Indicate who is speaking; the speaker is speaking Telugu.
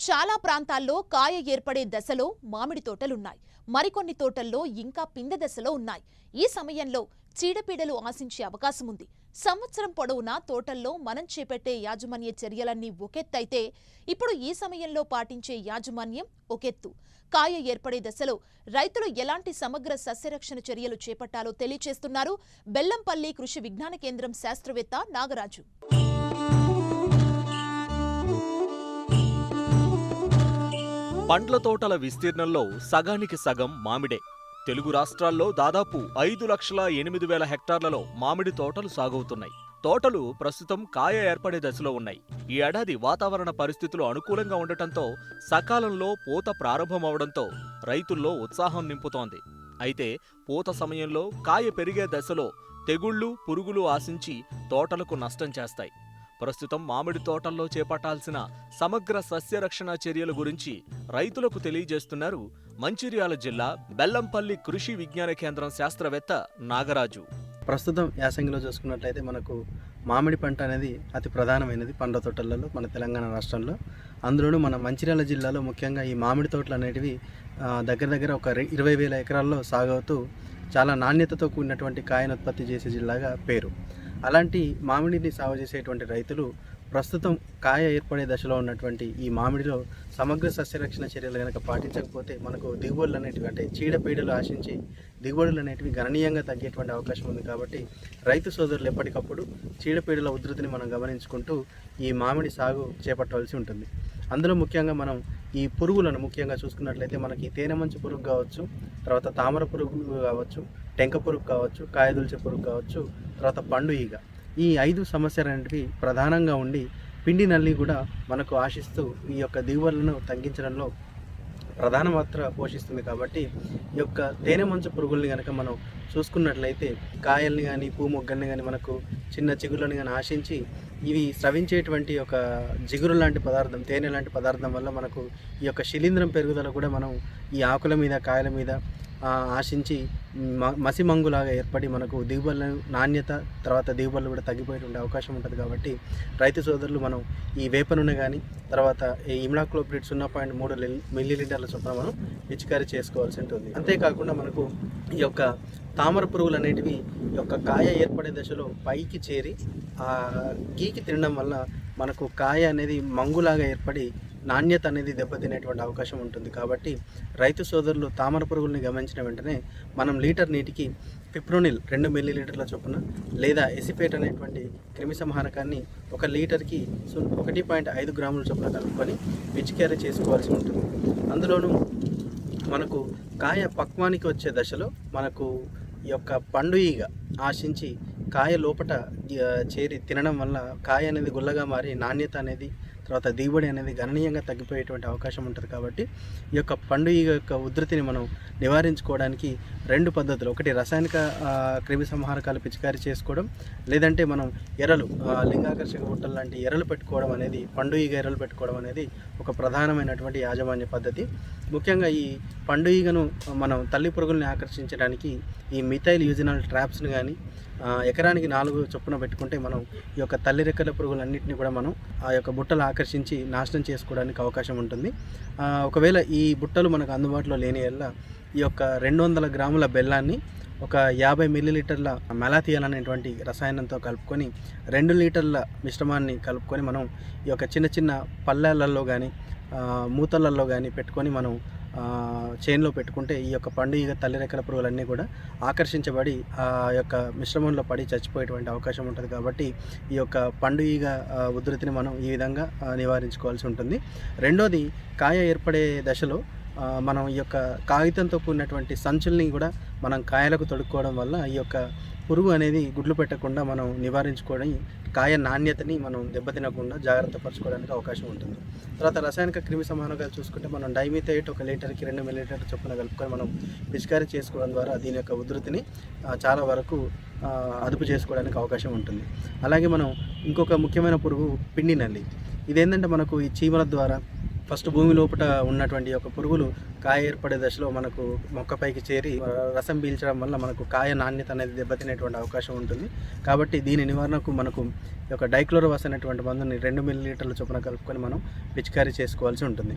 Speaker 1: చాలా ప్రాంతాల్లో కాయ ఏర్పడే దశలో మామిడి తోటలున్నాయి. మరికొన్ని తోటల్లో ఇంకా పిందె దశలో ఉన్నాయి. ఈ సమయంలో చీడపీడలు ఆశించే అవకాశం ఉంది. సంవత్సరం పొడవునా తోటల్లో మనం చేపట్టే యాజమాన్య చర్యలన్నీ ఒకెత్తైతే, ఇప్పుడు ఈ సమయంలో పాటించే యాజమాన్యం ఒకెత్తు. కాయ ఏర్పడే దశలో రైతులు ఎలాంటి సమగ్ర సస్యరక్షణ చర్యలు చేపట్టాలో తెలియచేస్తున్నారు బెల్లంపల్లి కృషి విజ్ఞాన కేంద్రం శాస్త్రవేత్త నాగరాజు.
Speaker 2: పండ్ల తోటల విస్తీర్ణంలో సగానికి సగం మామిడే. తెలుగు రాష్ట్రాల్లో దాదాపు 5,08,000 హెక్టార్లలో మామిడి తోటలు సాగవుతున్నాయి. తోటలు ప్రస్తుతం కాయ ఏర్పడే దశలో ఉన్నాయి. ఈ ఏడాది వాతావరణ పరిస్థితులు అనుకూలంగా ఉండటంతో సకాలంలో పూత ప్రారంభమవడంతో రైతుల్లో ఉత్సాహం నింపుతోంది. అయితే పూత సమయంలో కాయ పెరిగే దశలో తెగుళ్లు, పురుగులు ఆశించి తోటలకు నష్టం చేస్తాయి. ప్రస్తుతం మామిడి తోటల్లో చేపట్టాల్సిన సమగ్ర సస్యరక్షణ చర్యల గురించి రైతులకు తెలియజేస్తున్నారు మంచిర్యాల జిల్లా బెల్లంపల్లి కృషి విజ్ఞాన కేంద్రం శాస్త్రవేత్త నాగరాజు.
Speaker 3: ప్రస్తుతం యాసంగిలో చూసుకున్నట్లయితే మనకు మామిడి పంట అనేది అతి ప్రధానమైనది పండ్ల తోటలలో మన తెలంగాణ రాష్ట్రంలో. అందులోనూ మన మంచిర్యాల జిల్లాలో ముఖ్యంగా ఈ మామిడి తోటలు అనేటివి దగ్గర ఒక 20,000 ఎకరాల్లో సాగవుతూ చాలా నాణ్యతతో కూడినటువంటి కాయను ఉత్పత్తి చేసే జిల్లాగా పేరు. అలాంటి మామిడిని సాగు చేసేటువంటి రైతులు ప్రస్తుతం కాయ ఏర్పడే దశలో ఉన్నటువంటి ఈ మామిడిలో సమగ్ర సస్యరక్షణ చర్యలు కనుక పాటించకపోతే మనకు దిగుబడులు అనేటివి అంటే చీడపీడలు ఆశించి దిగుబడులు అనేటివి గణనీయంగా తగ్గేటువంటి అవకాశం ఉంది. కాబట్టి రైతు సోదరులు ఎప్పటికప్పుడు చీడపీడల ఉధృతిని మనం గమనించుకుంటూ ఈ మామిడి సాగు చేపట్టవలసి ఉంటుంది. అందులో ముఖ్యంగా మనం ఈ పురుగులను ముఖ్యంగా చూసుకున్నట్లయితే మనకి తేనె మంచు పురుగు కావచ్చు, తర్వాత తామర పురుగు కావచ్చు, టెంక పురుగు కావచ్చు, కాయదుల్చే పురుగు కావచ్చు, తర్వాత పండు ఈగ, ఈ 5 సమస్యలు అనేటివి ప్రధానంగా ఉండి పిండి నల్లి కూడా మనకు ఆశిస్తూ ఈ యొక్క దిగుబడులను తగ్గించడంలో ప్రధాన పాత్ర పోషిస్తుంది. కాబట్టి ఈ యొక్క తేనె మంచు పురుగుల్ని కనుక మనం చూసుకున్నట్లయితే కాయల్ని కానీ పూ మొగ్గల్ని కానీ మనకు చిన్న చిగురులను కానీ ఆశించి ఇవి స్రవించేటువంటి ఒక జిగురు లాంటి పదార్థం, తేనె లాంటి పదార్థం వల్ల మనకు ఈ యొక్క శిలీంధ్రం పెరుగుదల కూడా మనం ఈ ఆకుల మీద కాయల మీద ఆశించి మసిమంగులాగా ఏర్పడి మనకు దిగుబడుల నాణ్యత తర్వాత దిగుబడులు కూడా తగ్గిపోయేటువంటి అవకాశం ఉంటుంది. కాబట్టి రైతు సోదరులు మనం ఈ వేప నూనె కానీ తర్వాత ఈ ఇమ్లాక్లోప్రిడ్ 0.3 మిల్లీలీటర్ల చొప్పున మనం పిచికారీ చేసుకోవాల్సి ఉంటుంది. అంతేకాకుండా మనకు ఈ యొక్క తామర పురుగులు అనేటివి ఈ యొక్క కాయ ఏర్పడే దశలో పైకి చేరి గీకి తినడం వల్ల మనకు కాయ అనేది మంగులాగా ఏర్పడి నాణ్యత అనేది దెబ్బతినేటువంటి అవకాశం ఉంటుంది. కాబట్టి రైతు సోదరులు తామర పురుగుల్ని గమనించిన వెంటనే మనం లీటర్ నీటికి పిప్రోనిల్ 2 మిల్లీలీటర్ల చొప్పున లేదా ఎసిపేట్ అనేటువంటి క్రిమి సంహారకాన్ని 1 లీటర్కి 1.5 గ్రాముల చొప్పున కలుపుకొని పిచికారీ చేసుకోవాల్సి ఉంటుంది. అందులోనూ మనకు కాయ పక్వానికి వచ్చే దశలో మనకు ఈ యొక్క పండు ఈగ ఆశించి కాయ లోపట చేరి తినడం వల్ల కాయ అనేది గుల్లగా మారి నాణ్యత అనేది తర్వాత దిగుబడి అనేది గణనీయంగా తగ్గిపోయేటువంటి అవకాశం ఉంటుంది. కాబట్టి ఈ యొక్క పండు ఈగ యొక్క ఉధృతిని మనం నివారించుకోవడానికి 2 పద్ధతులు, ఒకటి రసాయనిక క్రిమి సంహారకాలు పిచికారీ చేసుకోవడం, లేదంటే మనం ఎరలు లింగాకర్షక బుట్టలు లాంటి ఎరలు పెట్టుకోవడం అనేది, పండు ఈగ ఎరలు పెట్టుకోవడం అనేది ఒక ప్రధానమైనటువంటి యాజమాన్య పద్ధతి. ముఖ్యంగా ఈ పండు ఈగను మనం తల్లి పురుగుల్ని ఆకర్షించడానికి ఈ మిథైల్ యూజినాల్ ట్రాప్స్ని కానీ ఎకరానికి 4 చొప్పున పెట్టుకుంటే మనం ఈ యొక్క తల్లి రెక్కల పురుగులన్నింటినీ కూడా మనం ఆ యొక్క బుట్టలు ఆకర్షించి నాశనం చేసుకోవడానికి అవకాశం ఉంటుంది. ఒకవేళ ఈ బుట్టలు మనకు అందుబాటులో లేని వల్ల ఈ యొక్క 200 గ్రాముల బెల్లాన్ని ఒక 50 మిల్లీలీటర్ల మెలాథియాన్ అనేటువంటి రసాయనంతో కలుపుకొని 2 లీటర్ల మిశ్రమాన్ని కలుపుకొని మనం ఈ యొక్క చిన్న చిన్న పళ్ళలలో కానీ మూతలలో కానీ పెట్టుకొని మనం చైన్లో పెట్టుకుంటే ఈ యొక్క పండు ఈగ తల్లి రెక్కల పురుగులన్నీ కూడా ఆకర్షించబడి ఆ యొక్క మిశ్రమంలో పడి చచ్చిపోయేటువంటి అవకాశం ఉంటుంది. కాబట్టి ఈ యొక్క పండు ఈగ ఉధృతిని మనం ఈ విధంగా నివారించుకోవాల్సి ఉంటుంది. రెండోది, కాయ ఏర్పడే దశలో మనం ఈ యొక్క కాగితంతో కూడినటువంటి సంచుల్ని కూడా మనం కాయలకు తొడుక్కోవడం వల్ల ఈ యొక్క పురుగు అనేది గుడ్లు పెట్టకుండా మనం నివారించుకోవడం, కాయ నాణ్యతని మనం దెబ్బతినకుండా జాగ్రత్త పరచుకోవడానికి అవకాశం ఉంటుంది. తర్వాత రసాయనిక క్రిమి సంహారకాలు చూసుకుంటే మనం డైమిథైట్ 1 లీటర్కి 2 మిల్లీలీటర్ల చొప్పున కలుపుకొని మనం పిచికారీ చేసుకోవడం ద్వారా దీని యొక్క ఉధృతిని చాలా వరకు అదుపు చేసుకోవడానికి అవకాశం ఉంటుంది. అలాగే మనం ఇంకొక ముఖ్యమైన పురుగు పిండి నల్లి. ఇదేంటంటే మనకు ఈ చీమల ద్వారా ఫస్ట్ భూమి లోపల ఉన్నటువంటి ఒక పురుగులు కాయ ఏర్పడే దశలో మనకు మొక్కపైకి చేరి రసం పీల్చడం వల్ల మనకు కాయ నాణ్యత అనేది దెబ్బతినేటువంటి అవకాశం ఉంటుంది. కాబట్టి దీని నివారణకు మనకు ఒక డైక్లోరోవాస్ అనేటువంటి మందుని 2 మిల్లీలీటర్ల చొప్పున కలుపుకొని మనం పిచికారీ చేసుకోవాల్సి ఉంటుంది.